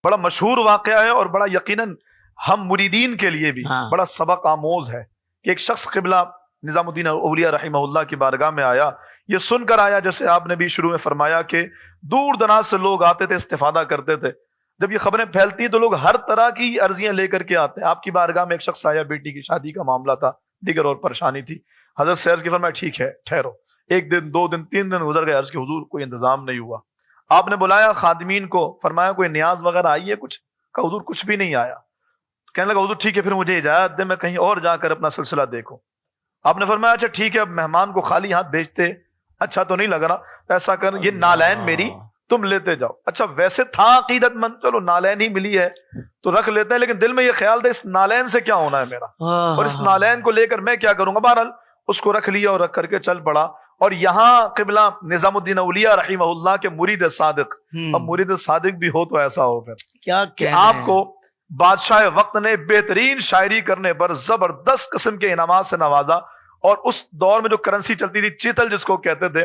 بڑا مشہور واقعہ ہے اور بڑا یقیناً ہم مریدین کے لیے بھی بڑا سبق آموز ہے کہ ایک شخص قبلہ نظام الدین اولیاء رحمہ اللہ کی بارگاہ میں آیا، یہ سن کر آیا جیسے آپ نے بھی شروع میں فرمایا کہ دور دراز سے لوگ آتے تھے، استفادہ کرتے تھے. جب یہ خبریں پھیلتی ہیں تو لوگ ہر طرح کی عرضیاں لے کر کے آتے ہیں. آپ کی بارگاہ میں ایک شخص آیا، بیٹی کی شادی کا معاملہ تھا، دیگر اور پریشانی تھی. حضرت سے عرض کی فرمایا ٹھیک ہے ٹھہرو. 1 دن 2 دن 3 دن گزر گئے، عرض کی حضور کوئی انتظام نہیں ہوا. آپ نے بلایا خادمین کو، فرمایا کوئی نیاز وغیرہ آئی ہے کچھ؟ کہا حضور کچھ بھی نہیں آیا. کہنے لگا حضور ٹھیک ہے پھر مجھے اجازت دے، میں کہیں اور جا کر اپنا سلسلہ دیکھوں. آپ نے فرمایا اچھا ٹھیک ہے، اب مہمان کو خالی ہاتھ بھیجتے اچھا تو نہیں لگ رہا، ایسا کر یہ نالین میری تم لیتے جاؤ. اچھا ویسے تھا عقیدت مند، چلو نالین ہی ملی ہے تو رکھ لیتے ہیں، لیکن دل میں یہ خیال تھا اس نالین سے کیا ہونا ہے میرا، اور اس نالین کو لے کر میں کیا کروں گا. بہرحال اس کو رکھ لیا اور رکھ کر کے چل پڑا. اور یہاں قبلہ نظام الدین اولیاء رحمہ اللہ کے مرید صادق، اب مرید صادق بھی ہو تو ایسا ہو پھر کیا کہ آپ کو بادشاہ وقت نے بہترین شاعری کرنے پر زبردست قسم کے انعامات سے نوازا. اور اس دور میں جو کرنسی چلتی تھی چیتل جس کو کہتے تھے،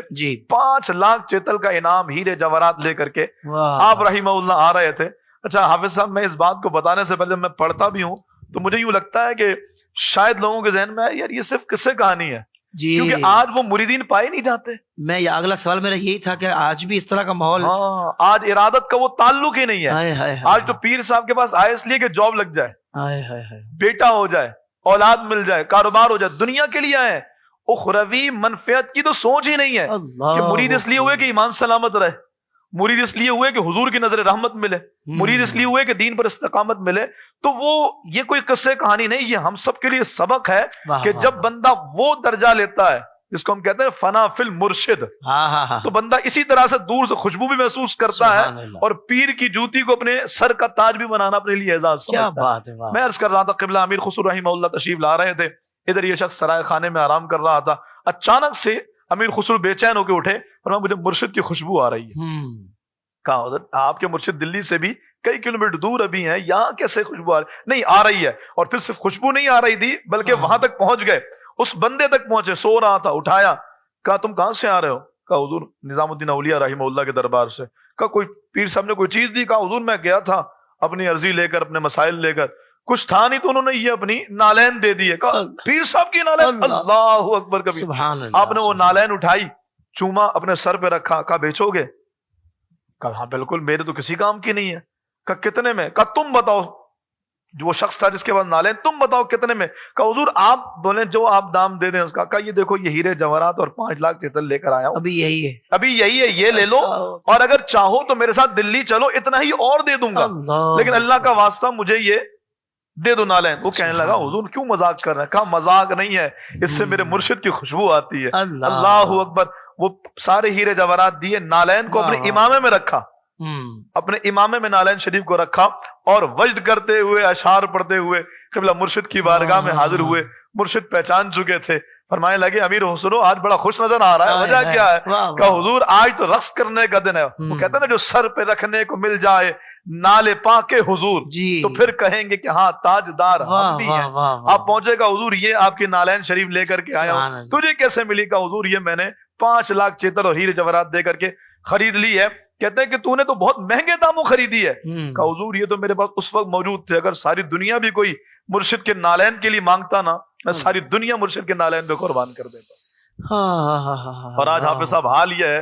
5 لاکھ چیتل کا انعام ہیرے جواہرات لے کر کے آپ رحمہ اللہ آ رہے تھے. اچھا حافظ صاحب، میں اس بات کو بتانے سے پہلے جب میں پڑھتا بھی ہوں تو مجھے یوں لگتا ہے کہ شاید لوگوں کے ذہن میں یار یہ صرف قصے کہانی ہے، کیونکہ آج وہ مریدین پائے نہیں جاتے. میں اگلا سوال میرا یہی تھا کہ آج بھی اس طرح کا ماحول، آج ارادت کا وہ تعلق ہی نہیں ہے. آج تو پیر صاحب کے پاس آئے اس لیے کہ جاب لگ جائے، بیٹا ہو جائے، اولاد مل جائے، کاروبار ہو جائے، دنیا کے لیے آئے. اخروی منفعت کی تو سوچ ہی نہیں ہے کہ مرید اس لیے ہوئے کہ ایمان سلامت رہے، مرید اس لیے ہوئے کہ حضور کی نظر رحمت ملے، مرید اس لیے ہوئے کہ دین پر استقامت ملے. تو وہ یہ کوئی قصے کہانی نہیں، یہ ہم سب کے لیے سبق ہے کہ جب بندہ وہ درجہ لیتا ہے جس کو ہم کہتے ہیں فنا فی المرشد، تو بندہ اسی طرح سے دور سے خوشبو بھی محسوس کرتا ہے اور پیر کی جوتی کو اپنے سر کا تاج بھی بنانا اپنے لیے اعزاز سمجھتا ہے. میں عرض کر رہا تھا قبلہ امیر خسرو رحمہ اللہ تشریف لا رہے تھے، ادھر یہ شخص سرائے خانے میں آرام کر رہا تھا. اچانک سے امیر خسرو بے چین ہو کے اٹھے، فرمایا مجھے مرشد کی خوشبو آ رہی ہے. کہا حضرت آپ کے مرشد دلی سے بھی کئی کلومیٹر دور ابھی ہیں، یہاں کیسے خوشبو آ رہی؟ نہیں آ رہی ہے. اور پھر صرف خوشبو نہیں آ رہی تھی بلکہ وہاں تک پہنچ گئے، اس بندے تک پہنچے، سو رہا تھا، اٹھایا. کہا تم کہاں سے آ رہے ہو؟ کہا حضور نظام الدین اولیاء رحمہ اللہ کے دربار سے. کہا کوئی پیر صاحب نے کوئی چیز دی؟ کہا حضور میں گیا تھا اپنی عرضی لے کر، اپنے مسائل لے کر، کچھ تھا نہیں تو انہوں نے یہ اپنی نالین دے دی ہے. کہا پیر صاحب کی نالین؟ اللہ اکبر کبھی. آپ نے وہ نالین اٹھائی، چوما، اپنے سر پہ رکھا. کہا بیچو گے؟ کہا ہاں بالکل، میرے تو کسی کام کی نہیں ہے. کہا کتنے میں؟ کہا تم بتاؤ. جو وہ شخص تھا جس کے بعد نالین، تم بتاؤ کتنے میں؟ کہا حضور آپ بولیں جو آپ دام دے دیں اس کا. کہا یہ دیکھو یہ ہیرے جواہرات اور 5 لاکھ چیتل لے کر آیا ہوں، ابھی یہی ہے، یہ لے لو، اور اگر چاہو تو میرے ساتھ دلی چلو، اتنا ہی اور دے دوں گا، لیکن اللہ کا واسطہ مجھے یہ دے دو نالین. وہ کہنے لگا حضور کیوں مذاق کر رہے ہیں؟ کہا مذاق نہیں ہے، اس سے میرے مرشد کی خوشبو آتی ہے. اللہ اکبر. وہ سارے ہیرے جواہرات دیے، نالین کو اپنے امامے میں رکھا، اپنے امامے میں نالین شریف کو رکھا، اور وجد کرتے ہوئے، اشعار پڑھتے ہوئے قبلہ مرشد کی بارگاہ میں حاضر ہوئے. مرشد پہچان چکے تھے، فرمانے لگے امیر حسنو آج بڑا خوش نظر آ رہا ہے، وجہ کیا ہے؟ کہا حضور آج تو رقص کرنے کا دن ہے. وہ کہتے ہیں نا جو سر پہ رکھنے کو مل جائے نالے پاک حضور، تو پھر کہیں گے کہ ہاں تاجدار ہم بھی ہیں. آپ پہنچے گا حضور یہ آپ کی نالین شریف لے کر کے آیا ہوں. تجھے کیسے ملی؟ کہا حضور یہ میں نے 5 لاکھ چیتل اور ہیرے جواہرات دے کر کے خرید لی ہے. کہتے ہیں کہ تو نے تو بہت مہنگے داموں خریدی ہے. کہا حضور یہ تو میرے پاس اس وقت موجود تھے، اگر ساری دنیا بھی کوئی مرشد کے نالین کے لیے مانگتا نا، میں ساری دنیا مرشد کے نالین پہ قربان کر دیتا. اور آج حافظ صاحب حال یہ ہے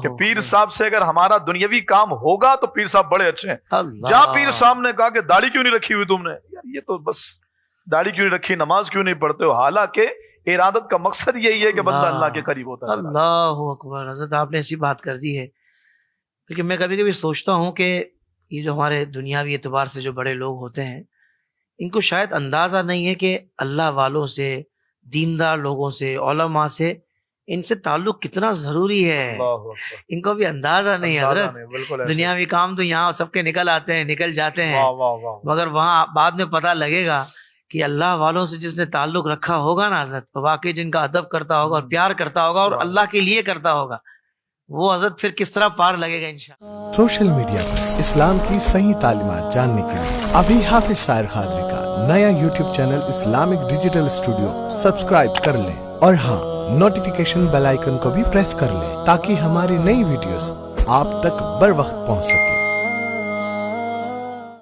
کہ پیر صاحب سے اگر ہمارا دنیاوی کام ہوگا تو پیر صاحب بڑے اچھے ہیں. جہاں پیر صاحب نے کہا کہ داڑھی کیوں نہیں رکھی ہوئی تم نے، یار یہ تو بس داڑھی کیوں نہیں رکھی، نماز کیوں نہیں پڑھتے ہو، حالانکہ ارادت کا مقصد یہی ہے کہ بندہ اللہ کے قریب ہوتا ہے. اللہ اکبر. حضرت آپ نے ایسی بات کر دی ہے، لیکن میں کبھی کبھی سوچتا ہوں کہ یہ جو ہمارے دنیاوی اعتبار سے جو بڑے لوگ ہوتے ہیں، ان کو شاید اندازہ نہیں ہے کہ اللہ والوں سے، دیندار لوگوں سے، علماء سے، ان سے تعلق کتنا ضروری ہے. ان کو بھی اندازہ نہیں ہے حضرت. دنیاوی کام تو یہاں سب کے نکل آتے ہیں، نکل جاتے ہیں، مگر وہاں بعد میں پتہ لگے گا کہ اللہ والوں سے جس نے تعلق رکھا ہوگا نا حضرت، واقعی جن کا ادب کرتا ہوگا اور پیار کرتا ہوگا اور اللہ کے لیے کرتا ہوگا، وہ حضرت پھر کس طرح پار لگے گا انشاءاللہ. سوشل میڈیا پر اسلام کی صحیح تعلیمات جاننے کے لیے ابھی حافظ سائر قادری کا نیا YouTube channel Islamic digital studio subscribe کر لیں، اور ہاں نوٹیفیکیشن بیل آئیکن کو بھی پریس کر لیں تاکہ ہماری نئی ویڈیوز آپ تک بر وقت پہنچ سکے.